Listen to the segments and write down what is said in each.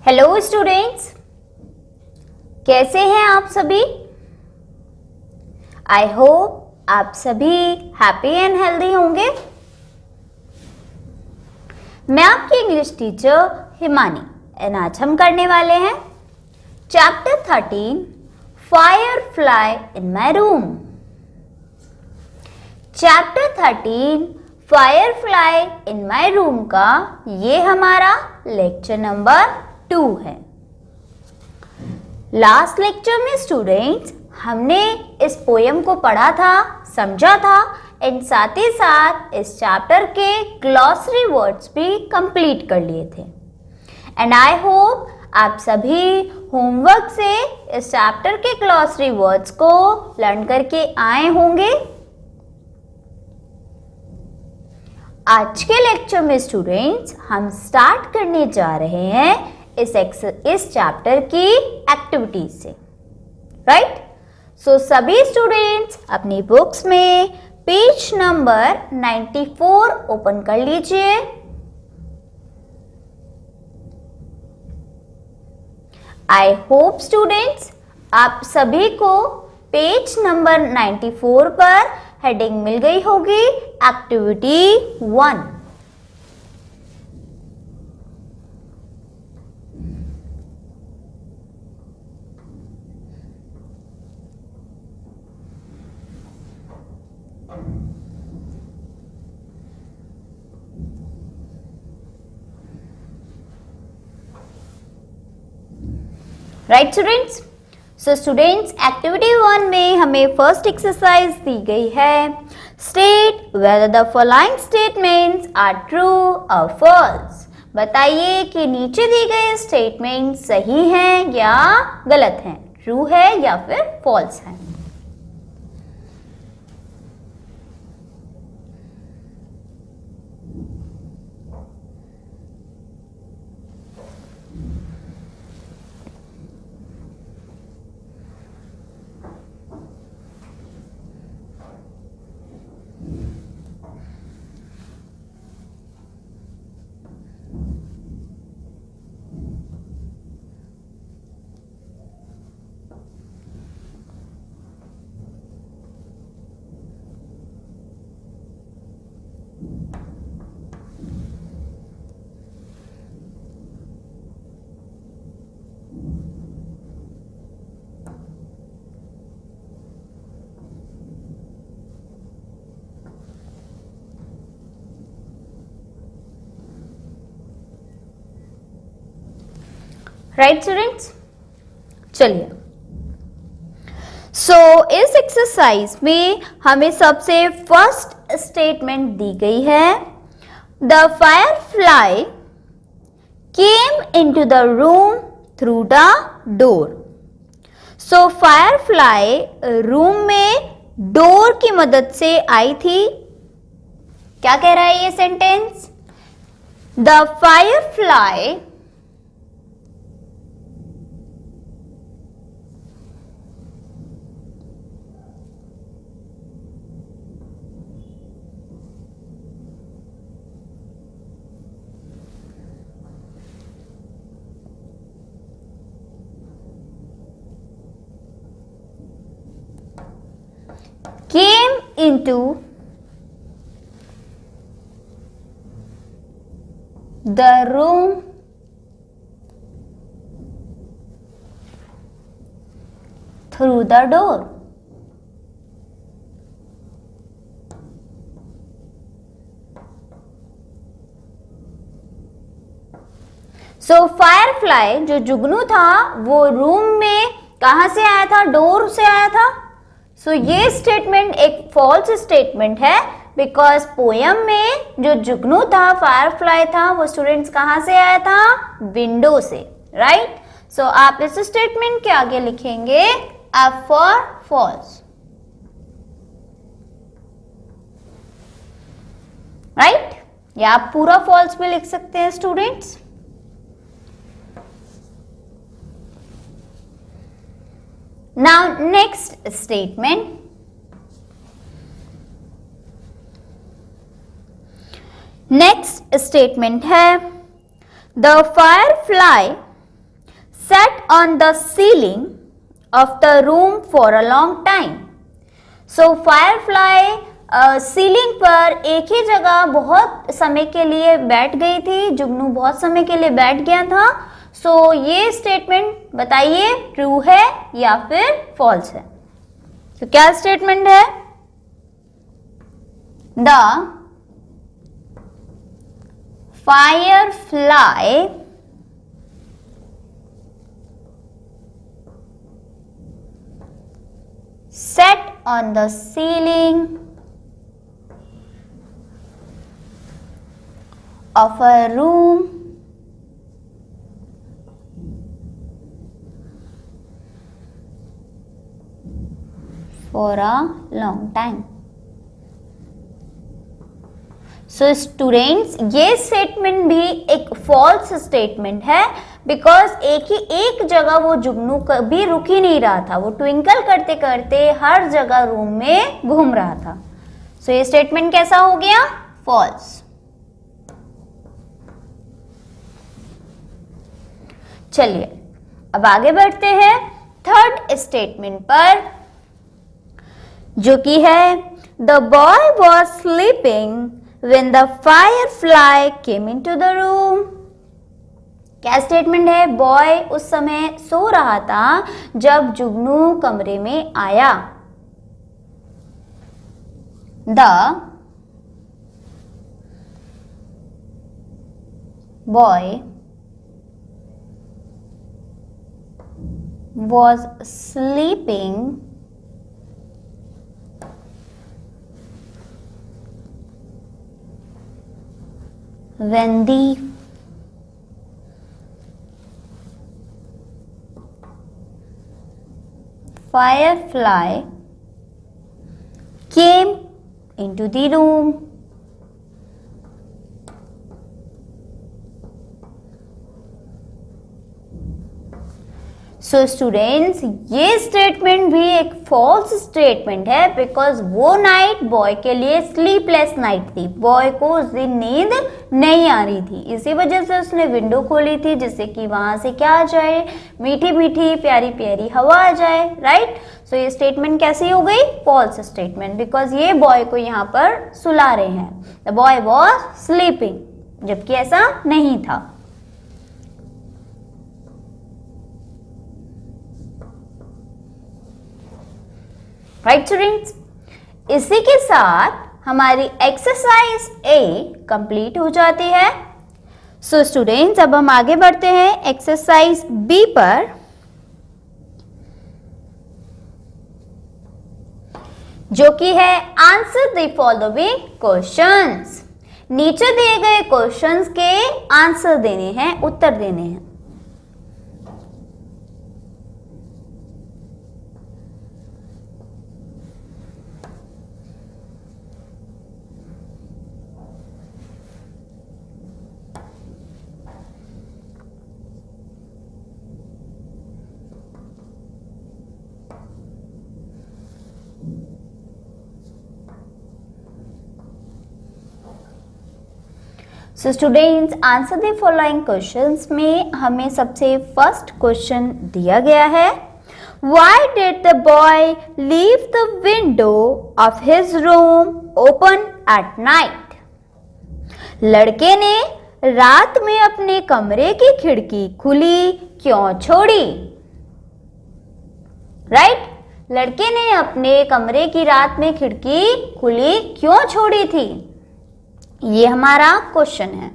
Hello students, कैसे हैं आप सभी। आई होप आप सभी हैप्पी एंड हेल्दी होंगे। मैं आपकी इंग्लिश टीचर हिमानी एंड आज हम करने वाले हैं chapter 13 Firefly in my room. Chapter 13 Firefly in my room का ये हमारा लेक्चर नंबर 2 है। लास्ट लेक्चर में स्टूडेंट्स हमने इस पोयम को पढ़ा था, समझा था एंड साथ ही साथ इस चैप्टर के ग्लॉसरी वर्ड्स भी कंप्लीट कर लिए थे। एंड आई होप आप सभी होमवर्क से इस चैप्टर के ग्लॉसरी वर्ड्स को लर्न करके आए होंगे। आज के लेक्चर में स्टूडेंट्स हम स्टार्ट करने जा रहे हैं इस चैप्टर की एक्टिविटीज से, राइट। सो सभी स्टूडेंट्स अपनी बुक्स में पेज नंबर 94 ओपन कर लीजिए। आई होप स्टूडेंट्स आप सभी को पेज नंबर 94 पर हेडिंग मिल गई होगी activity 1। Right students, so students activity 1 में हमें फर्स्ट एक्सरसाइज दी गई है। State whether the following statements are true और फॉल्स। बताइए कि नीचे दी गए स्टेटमेंट सही हैं या गलत हैं, ट्रू है या फिर फॉल्स है। राइट स्टूडेंट्स, चलिए सो इस एक्सरसाइज में हमें सबसे फर्स्ट स्टेटमेंट दी गई है। The Firefly came into the room through the door. So Firefly room में डोर की मदद से आई थी। क्या कह रहा है ये sentence? The Firefly came into the room through the door. So Firefly जो जुगनू था वो रूम में कहां से आया था? डोर से आया था। सो ये स्टेटमेंट एक फॉल्स स्टेटमेंट है बिकॉज पोयम में जो जुगनू था, फायरफ्लाई था, वो स्टूडेंट्स कहां से आया था? विंडो से, राइट। सो आप इस स्टेटमेंट के आगे लिखेंगे एफ फॉर फॉल्स, राइट। या आप पूरा फॉल्स भी लिख सकते हैं students. Now next statement. Next statement है the firefly sat on the ceiling of the room for a long time. So firefly ceiling पर एक ही जगह बहुत समय के लिए बैठ गई थी, जुगनू बहुत समय के लिए बैठ गया था. सो ये स्टेटमेंट बताइए ट्रू है या फिर फॉल्स है. तो क्या स्टेटमेंट है? The firefly sat on the ceiling of a room for a long time. So students ये स्टेटमेंट भी एक फॉल्स स्टेटमेंट है, बिकॉज एक जगह वो जुगनू कभी रुक ही नहीं रहा था, वो ट्विंकल करते करते हर जगह रूम में घूम रहा था. सो ये स्टेटमेंट कैसा हो गया? फॉल्स. चलिए अब आगे बढ़ते हैं थर्ड स्टेटमेंट पर, जो कि है the boy was sleeping when the firefly came into the room. क्या स्टेटमेंट है? बॉय उस समय सो रहा था जब जुगनू कमरे में आया. The boy was sleeping when the firefly came into the room. So students ये स्टेटमेंट भी एक फॉल्स स्टेटमेंट है, बिकॉज वो नाइट बॉय के लिए स्लीपलेस नाइट थी. बॉय को उस दिन नींद नहीं आ रही थी, इसी वजह से उसने विंडो खोली थी जिससे कि वहां से क्या आ जाए? मीठी मीठी प्यारी प्यारी हवा आ जाए. राइट. सो ये स्टेटमेंट कैसी हो गई? फॉल्स स्टेटमेंट, बिकॉज ये बॉय को यहाँ पर सुला रहे हैं. द बॉय वॉज स्लीपिंग, जबकि ऐसा नहीं था. राइट स्टूडेंट्स, इसी के साथ हमारी एक्सरसाइज ए कंप्लीट हो जाती है. सो स्टूडेंट्स अब हम आगे बढ़ते हैं एक्सरसाइज बी पर, जो कि है आंसर द फॉलोइंग क्वेश्चंस. नीचे दिए गए क्वेश्चंस के आंसर देने हैं, उत्तर देने हैं. So students answer the following questions में हमें सबसे फर्स्ट क्वेश्चन दिया गया है, why did the boy leave the window of his room open at night. लड़के ने रात में अपने कमरे की खिड़की खुली क्यों छोड़ी? राइट. लड़के ने अपने कमरे की रात में खिड़की खुली क्यों छोड़ी थी? ये हमारा क्वेश्चन है.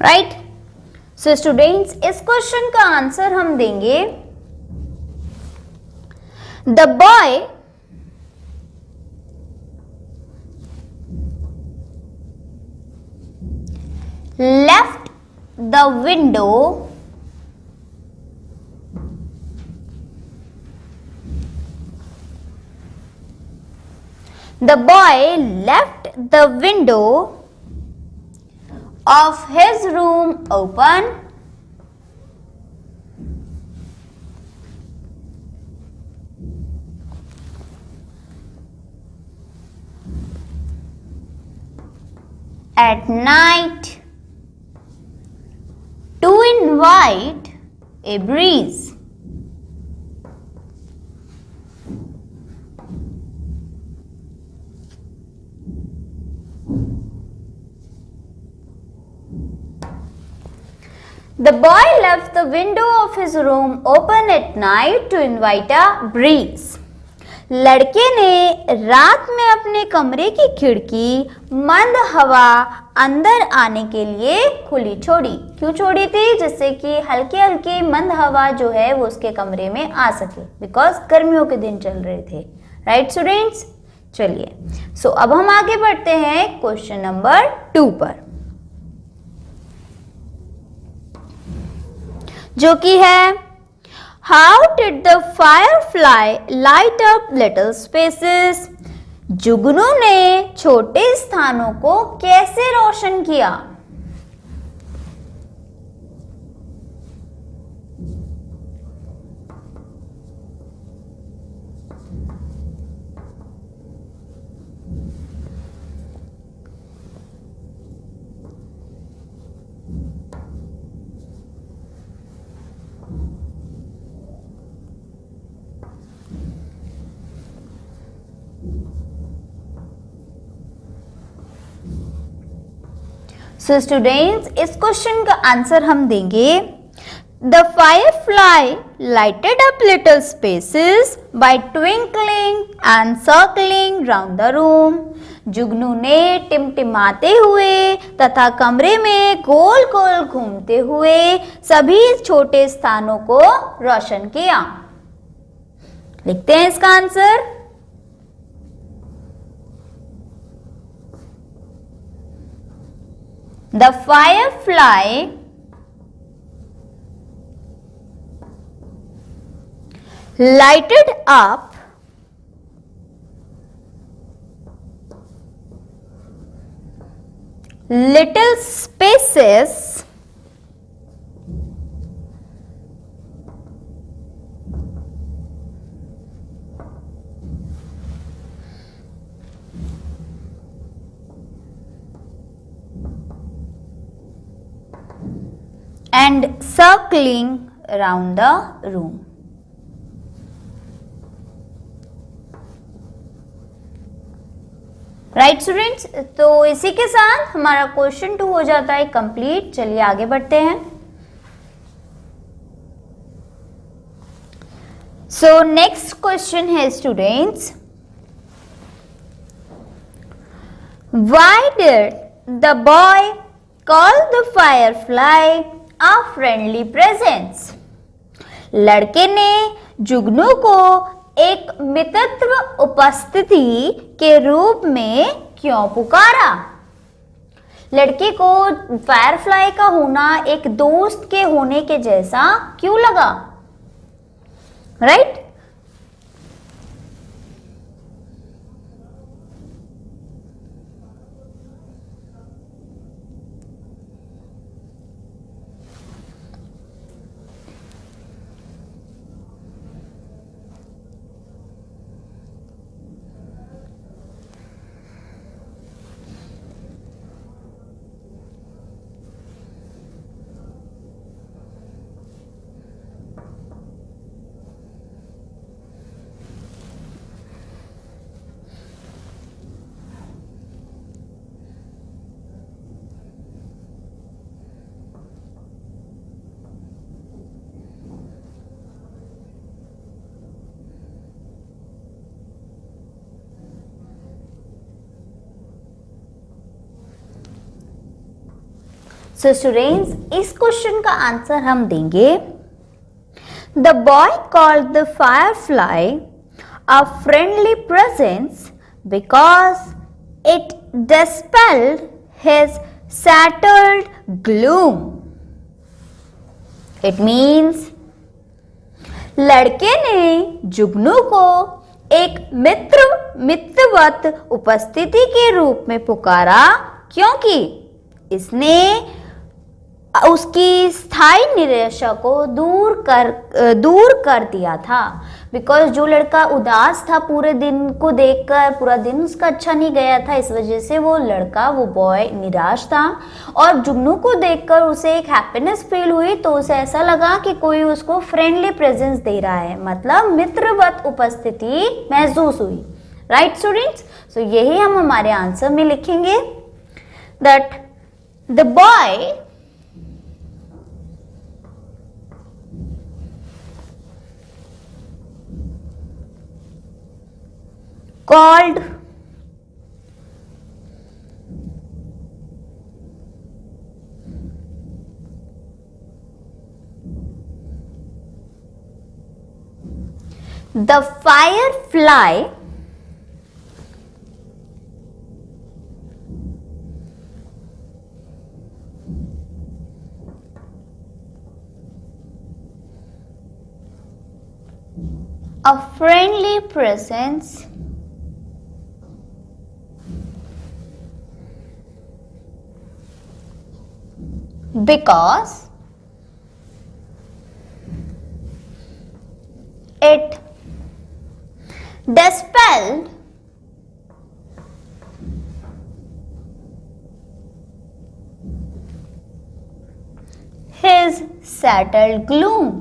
राइट। सो स्टूडेंट्स, इस क्वेश्चन का आंसर हम देंगे the boy left the window of his room open at night to invite a breeze. The boy left the window of his room open at night to invite a breeze. लड़के ने रात में अपने कमरे की खिड़की मंद हवा अंदर आने के लिए खुली छोड़ी। क्यों छोड़ी थी? जिससे कि हल्की हल्की मंद हवा जो है वो उसके कमरे में आ सके, बिकॉज गर्मियों के दिन चल रहे थे। राइट स्टूडेंट्स, चलिए सो अब हम आगे बढ़ते हैं क्वेश्चन नंबर 2 पर, जो कि है How did the firefly light up little spaces? जुगनू ने छोटे स्थानों को कैसे रोशन किया? सो स्टूडेंट्स, इस क्वेश्चन का आंसर हम देंगे the firefly lighted up little spaces by twinkling and circling round the room. जुगनू ने टिमटिमाते हुए तथा कमरे में गोल गोल घूमते हुए सभी छोटे स्थानों को रोशन किया। लिखते हैं इसका answer. The firefly lighted up little spaces and circling around the room. Right students, तो इसी के साथ हमारा क्वेश्चन 2 हो जाता है कंप्लीट। चलिए आगे बढ़ते हैं। सो नेक्स्ट क्वेश्चन है students, why did the boy call the Firefly a friendly presence? लड़के ने जुगनू को एक मित्रत्व उपस्थिति के रूप में क्यों पुकारा? लड़के को फायरफ्लाई का होना एक दोस्त के होने के जैसा क्यों लगा? राइट? सो स्टूडेंट्स इस क्वेश्चन का आंसर हम देंगे the boy called the Firefly a friendly presence because it dispelled his settled gloom. It means लड़के ने जुगनू को एक मित्रवत उपस्थिति के रूप में पुकारा क्योंकि इसने उसकी स्थायी निराशा को दूर कर दिया था। बिकॉज जो लड़का उदास था पूरे दिन को देखकर, पूरा दिन उसका अच्छा नहीं गया था, इस वजह से वो बॉय निराश था और जुगनू को देखकर उसे एक हैप्पीनेस फील हुई, तो उसे ऐसा लगा कि कोई उसको फ्रेंडली प्रेजेंस दे रहा है, मतलब मित्रवत उपस्थिति महसूस हुई। राइट स्टूडेंट्स, सो यही हम हमारे आंसर में लिखेंगे that the boy called the firefly a friendly presence because it dispelled his settled gloom.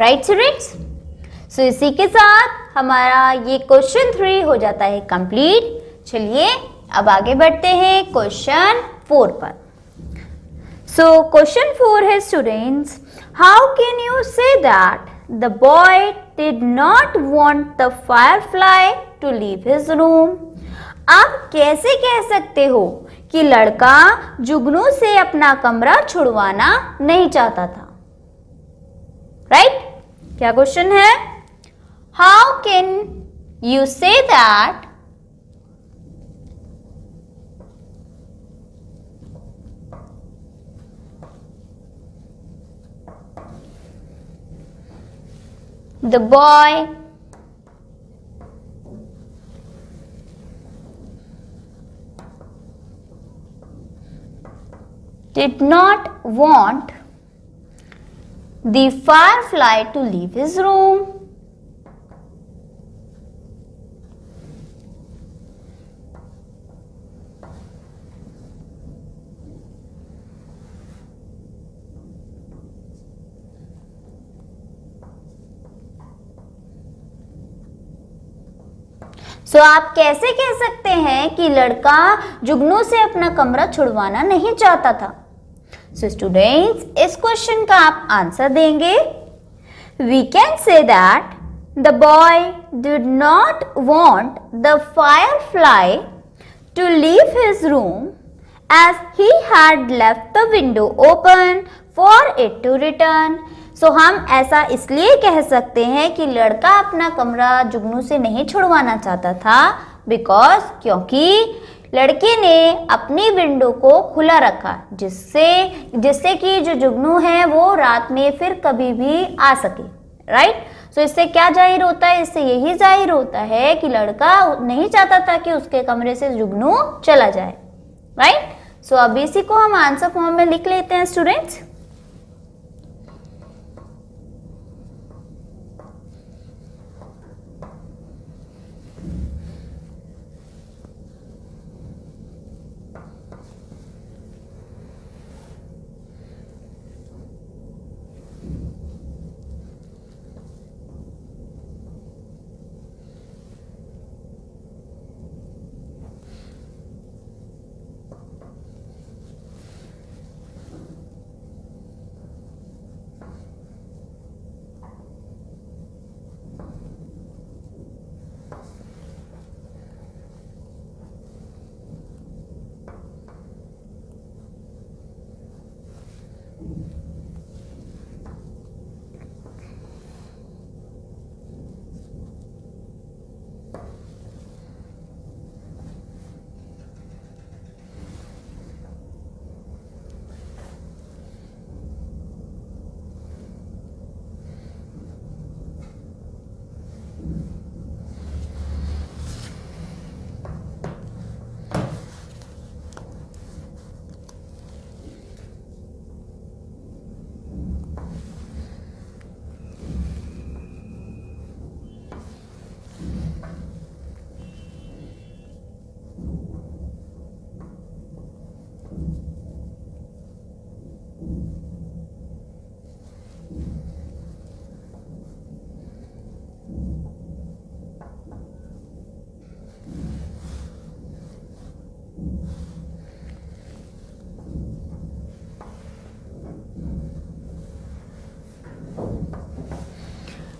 Right students, so इसी के साथ हमारा ये क्वेश्चन 3 हो जाता है कंप्लीट। चलिए अब आगे बढ़ते हैं क्वेश्चन 4 पर। सो क्वेश्चन 4 है students, how can you say that the boy did not want the firefly to leave his room? आप कैसे कह सकते हो कि लड़का जुगनू से अपना कमरा छुड़वाना नहीं चाहता था? राइट, क्या क्वेश्चन है? How can you say that the boy did not want the firefly to leave his room? सो आप कैसे कह सकते हैं कि लड़का जुगनू से अपना कमरा छुड़वाना नहीं चाहता था? सो स्टूडेंट्स इस क्वेश्चन का आप आंसर देंगे, we can say that the boy did not want the firefly to leave his room as he had left the window open for it to return. So हम ऐसा इसलिए कह सकते हैं कि लड़का अपना कमरा जुगनू से नहीं छुड़वाना चाहता था क्योंकि लड़के ने अपनी विंडो को खुला रखा, जिससे कि जो जुगनू है वो रात में फिर कभी भी आ सके। राइट, सो इससे क्या जाहिर होता है? इससे यही जाहिर होता है कि लड़का नहीं चाहता था कि उसके कमरे से जुगनू चला जाए। राइट, सो अब इसी को हम आंसर फॉर्म में लिख लेते हैं स्टूडेंट्स।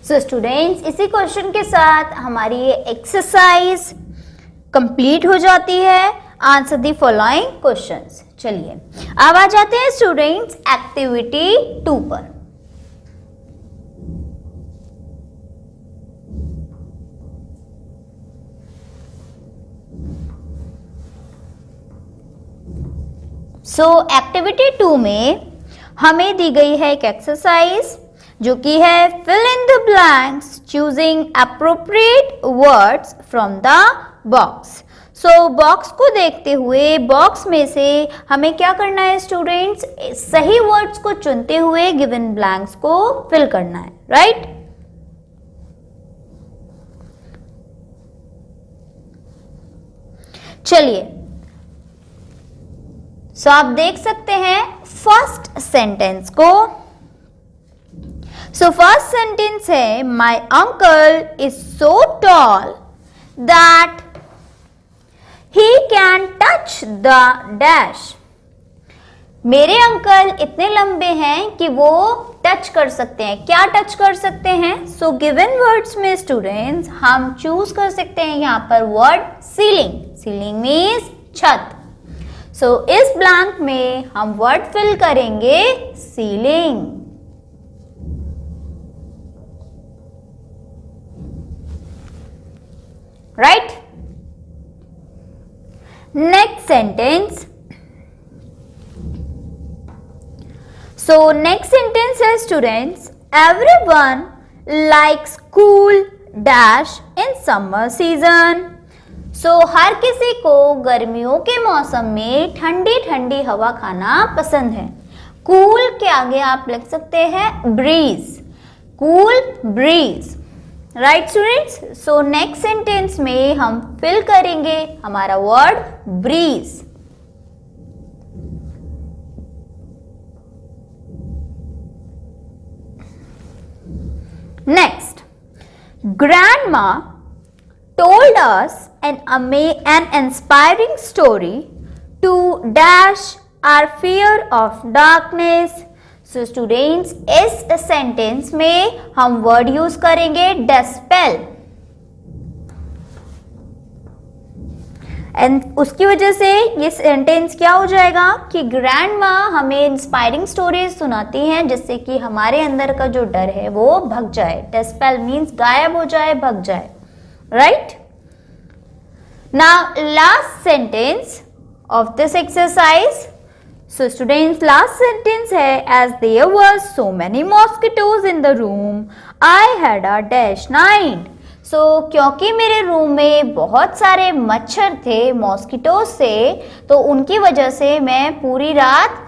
सो स्टूडेंट्स, इसी क्वेश्चन के साथ हमारी ये एक्सरसाइज कंप्लीट हो जाती है। Answer the following questions. चलिए अब आ जाते हैं स्टूडेंट्स एक्टिविटी 2 पर। सो एक्टिविटी 2 में हमें दी गई है एक एक्सरसाइज जो कि है fill in the blanks choosing appropriate words from the box. So box को देखते हुए बॉक्स में से हमें क्या करना है स्टूडेंट्स, सही वर्ड्स को चुनते हुए गिवन ब्लैंक्स को फिल करना है, राइट? चलिए, सो आप देख सकते हैं फर्स्ट सेंटेंस को। सो फर्स्ट सेंटेंस है my uncle is so tall that he can touch the dash. मेरे अंकल इतने लंबे हैं कि वो टच कर सकते हैं। क्या टच कर सकते हैं? सो गिवन वर्ड्स में स्टूडेंट्स हम चूज कर सकते हैं यहाँ पर वर्ड सीलिंग। सीलिंग मीन्स छत। सो इस ब्लैंक में हम वर्ड फिल करेंगे ceiling. Right? Next sentence. So next sentence है students everyone likes cool dash in summer season. So हर किसी को गर्मियों के मौसम में ठंडी ठंडी हवा खाना पसंद है। कूल के आगे आप लिख सकते हैं breeze, cool breeze. Right students? So next sentence में हम फिल करेंगे हमारा word breeze. Next, grandma told us an inspiring story to dash our fear of darkness. So students, इस सेंटेंस में हम वर्ड यूज करेंगे dispel एंड उसकी वजह से ये सेंटेंस क्या हो जाएगा कि ग्रैंड माँ हमें इंस्पायरिंग स्टोरीज सुनाती हैं जिससे कि हमारे अंदर का जो डर है वो भग जाए। dispel मीन्स गायब हो जाए, भग जाए। Right? Now last sentence of this exercise. So students, last sentence है as there were so many mosquitoes in the room, I had a dash night. So क्योंकि मेरे रूम में बहुत सारे मच्छर थे मॉस्किटो से, तो उनकी वजह से मैं पूरी रात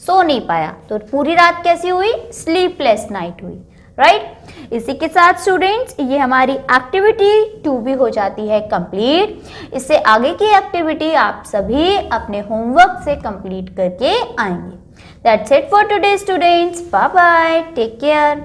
सो नहीं पाया। तो पूरी रात कैसी हुई? स्लीपलेस नाइट हुई। राइट? इसी के साथ स्टूडेंट्स ये हमारी एक्टिविटी 2 भी हो जाती है कंप्लीट। इससे आगे की एक्टिविटी आप सभी अपने होमवर्क से कंप्लीट करके आएंगे। That's it for today students. Bye bye, take care.